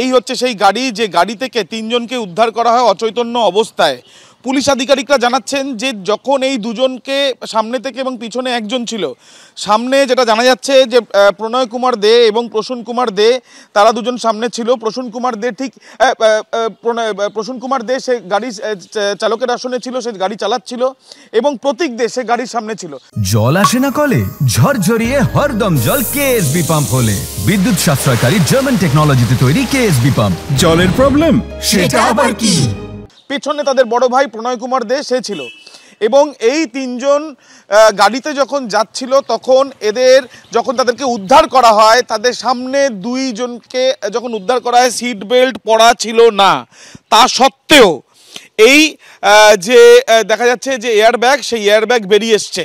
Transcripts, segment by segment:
এই হচ্ছে সেই গাড়ি, যে গাড়ি থেকে তিনজনকে উদ্ধার করা হয় অচৈতন্য অবস্থায়। পুলিশ আধিকারিকরা জানাচ্ছেন যে যখন এই দুজনকে সামনে থেকে এবং পিছনে একজন ছিল, সামনে যেটা জানা যাচ্ছে যে প্রণয় কুমার দে এবং প্রসূন কুমার দে, তারা দুজন সামনে ছিল। প্রসূন কুমার দে সে গাড়ি চালকের আসনে ছিল, সে গাড়ি চালাচ্ছিল, এবং প্রতীক দে সে গাড়ির সামনে ছিল। জল আসে না কলে, ঝরঝরিয়ে হরদম জল কেএসবি পাম্প হলে। বিদ্যুৎ সাশ্রয়কারী জার্মান টেকনোলজিতে তৈরি কেএসবি পাম্প। জলের প্রবলেম সেটা আবার কি? পেছনে তাদের বড় ভাই প্রণয় কুমার দে সে ছিল, এবং এই তিনজন গাড়িতে যখন যাচ্ছিল তখন যখন তাদেরকে উদ্ধার করা হয়, তাদের সামনে দুইজনকে যখন উদ্ধার করা হয় সিট বেল্ট পরা ছিল না। তা সত্ত্বেও এই যে দেখা যাচ্ছে যে এয়ারব্যাগ, সেই এয়ারব্যাগ বেরিয়ে এসছে।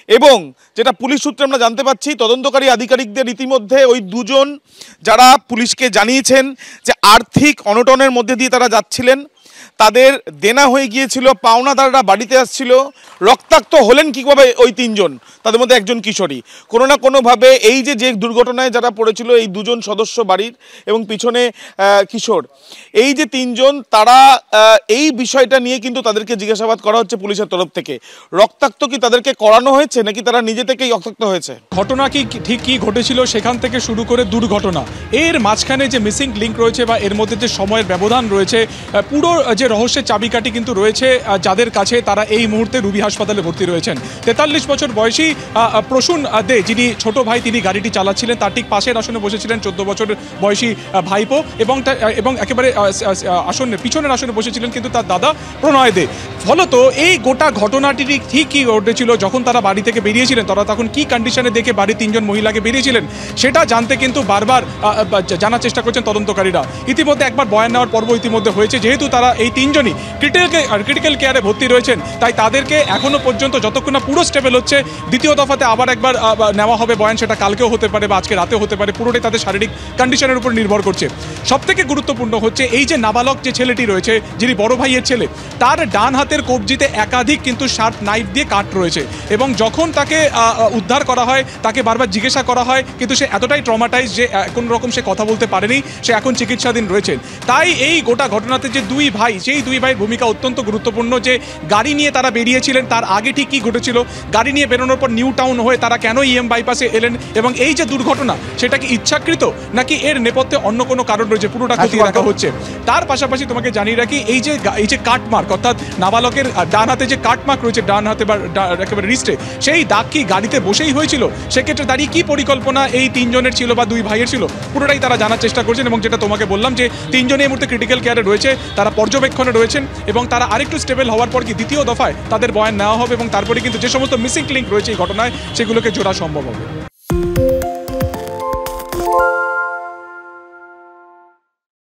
এবং যেটা পুলিশ সূত্রে আমরা জানতে পাচ্ছি, তদন্তকারী আধিকারিকদের ইতিমধ্যে ওই দুজন যারা পুলিশকে জানিয়েছেন যে আর্থিক অনটনের মধ্যে দিয়ে তারা যাচ্ছিলেন, তাদের দেনা হয়ে গিয়েছিল, পাওনাদাররা বাড়িতে আসছিল। রক্তাক্ত হলেন কীভাবে ওই তিনজন, তাদের মধ্যে একজন কিশোরী। কোনো না কোনোভাবে এই যে দুর্ঘটনায় যারা পড়েছিল, এই দুজন সদস্য বাড়ির এবং পিছনে কিশোর, এই যে তিনজন, তারা এই বিষয়টা নিয়ে কিন্তু তাদেরকে জিজ্ঞাসাবাদ করা হচ্ছে পুলিশের তরফ থেকে। রক্তাক্ত কি তাদেরকে করানো হয়েছে, নাকি তারা নিজে থেকেই রক্তাক্ত হয়েছে? ঘটনা কি ঠিক কি ঘটেছিল সেখান থেকে শুরু করে দুর্ঘটনা, এর মাঝখানে যে মিসিং লিঙ্ক রয়েছে বা এর মধ্যে যে সময়ের ব্যবধান রয়েছে, পুরো যে রহস্যের চাবিকাঠি কিন্তু রয়েছে যাদের কাছে, তারা এই মুহূর্তে রুবি হাসপাতালে ভর্তি রয়েছেন। 43 বছর বয়সী প্রসূন দে, যিনি ছোট ভাই, তিনি গাড়িটি চালাচ্ছিলেন, তার ঠিক পাশের আসনে বসেছিলেন 14 বছর বয়সী ভাইপো, এবং একেবারে পিছনের আসনে বসেছিলেন কিন্তু তার দাদা প্রণয় দে। ফলত এই গোটা ঘটনাটি ঠিক কী ঘটেছিল, যখন তারা বাড়ি থেকে বেরিয়েছিলেন, তারা তখন কি কন্ডিশনে দেখে বাড়ির তিনজন মহিলাকে বেরিয়েছিলেন, সেটা জানতে কিন্তু বারবার জানার চেষ্টা করছেন তদন্তকারীরা। ইতিমধ্যে একবার বয়ান নেওয়ার পর্ব ইতিমধ্যে হয়েছে, যেহেতু তারা এই তিনজনই ক্রিটিক্যাল কেয়ারে ভর্তি রয়েছেন, তাই তাদেরকে এখনও পর্যন্ত যতক্ষণ না পুরো স্টেবল হচ্ছে, দ্বিতীয় দফাতে আবার একবার নেওয়া হবে বয়ান, সেটা কালকেও হতে পারে বা আজকে রাতেও হতে পারে, পুরোটাই তাদের শারীরিক কন্ডিশনের উপর নির্ভর করছে। সবথেকে গুরুত্বপূর্ণ হচ্ছে এই যে নাবালক যে ছেলেটি রয়েছে, যিনি বড় ভাইয়ের ছেলে, তার ডান হাতের কবজিতে একাধিক কিন্তু শার্প নাইফ দিয়ে কাট রয়েছে, এবং যখন তাকে উদ্ধার করা হয়, তাকে বারবার জিজ্ঞাসা করা হয়, কিন্তু সে এতটাই ট্রমাটাইজ যে কোনো রকম সে কথা বলতে পারেনি, সে এখন চিকিৎসাধীন রয়েছেন। তাই এই গোটা ঘটনাতে যে দুই ভাই, সেই দুই ভাইয়ের ভূমিকা অত্যন্ত গুরুত্বপূর্ণ। যে গাড়ি নিয়ে তারা বেরিয়েছিলেন, তার আগে ঠিক কী ঘটেছিল, গাড়ি নিয়ে বেরোনোর পর নিউ টাউন হয়ে তারা কেন ইএম বাইপাসে এলেন, এবং এই যে দুর্ঘটনা, সেটা কি ইচ্ছাকৃত নাকি এর নেপথ্যে অন্য কোনো কারণ রয়েছে, পুরোটা খতিয়ে রাখা হচ্ছে। তার পাশাপাশি তোমাকে জানিয়ে রাখি, এই যে কাটমার্ক, অর্থাৎ নাবালকের ডান হাতে যে কাটমার্ক রয়েছে, ডান হাতে বা একেবারে রিস্টে, সেই দাগ কি গাড়িতে বসেই হয়েছিল, সেক্ষেত্রে দাঁড়িয়ে কি পরিকল্পনা এই তিনজনের ছিল বা দুই ভাইয়ের ছিল, পুরোটাই তারা জানার চেষ্টা করছেন। এবং যেটা তোমাকে বললাম যে তিনজনই এই মুহূর্তে ক্রিটিক্যাল কেয়ারে রয়েছে, তারা পর্যবেক্ষণে রয়েছেন, এবং তারা আরেকটু স্টেবল হওয়ার পর কি দ্বিতীয় দফায় তাদের বয়ান নেওয়া হবে, এবং তারপরে কিন্তু যে সমস্ত মিসিং লিঙ্ক রয়েছে এই ঘটনায়, সেগুলোকে জোড়া সম্ভব হবে।